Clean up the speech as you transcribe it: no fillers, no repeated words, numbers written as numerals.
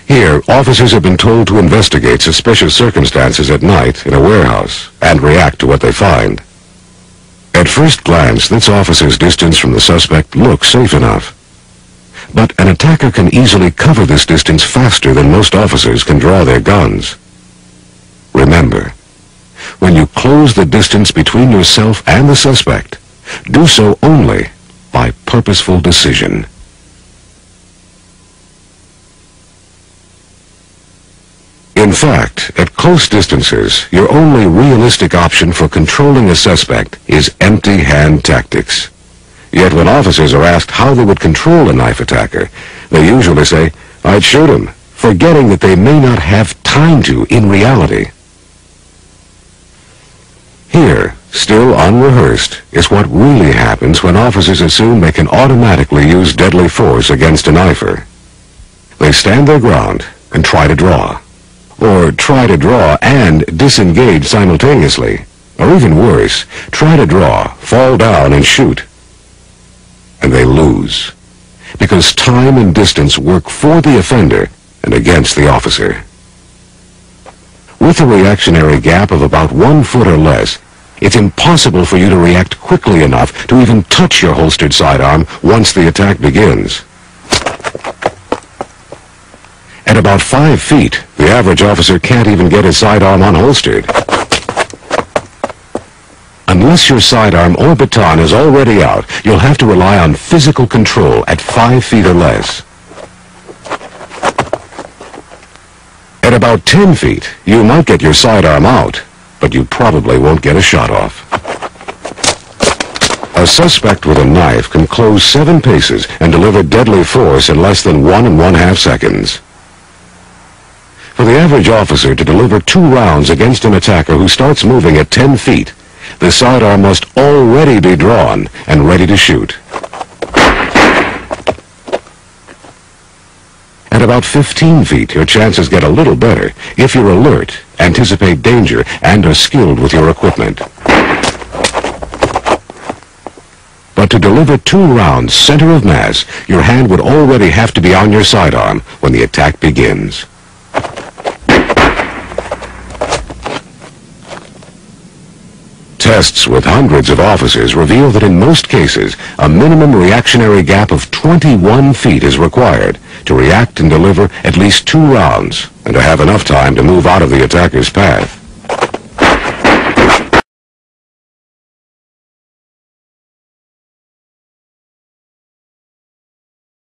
Here, officers have been told to investigate suspicious circumstances at night in a warehouse and react to what they find. At first glance, this officer's distance from the suspect looks safe enough. But an attacker can easily cover this distance faster than most officers can draw their guns. Remember, when you close the distance between yourself and the suspect, do so only by purposeful decision. In fact, at close distances, your only realistic option for controlling a suspect is empty-hand tactics. Yet when officers are asked how they would control a knife attacker, they usually say, "I'd shoot him," forgetting that they may not have time to in reality. Here, still unrehearsed, is what really happens when officers assume they can automatically use deadly force against a knifer. They stand their ground and try to draw. Or try to draw and disengage simultaneously. Or even worse, try to draw, fall down, and shoot. And they lose. Because time and distance work for the offender and against the officer. With a reactionary gap of about 1 foot or less, it's impossible for you to react quickly enough to even touch your holstered sidearm once the attack begins. At about 5 feet, the average officer can't even get his sidearm unholstered. Unless your sidearm or baton is already out, you'll have to rely on physical control at 5 feet or less. At about 10 feet, you might get your sidearm out, but you probably won't get a shot off. A suspect with a knife can close 7 paces and deliver deadly force in less than 1 1/2 seconds. For the average officer to deliver 2 rounds against an attacker who starts moving at 10 feet, the sidearm must already be drawn and ready to shoot. At about 15 feet, your chances get a little better if you're alert, anticipate danger, and are skilled with your equipment. But to deliver 2 rounds center of mass, your hand would already have to be on your sidearm when the attack begins. Tests with hundreds of officers reveal that in most cases, a minimum reactionary gap of 21 feet is required to react and deliver at least 2 rounds and to have enough time to move out of the attacker's path.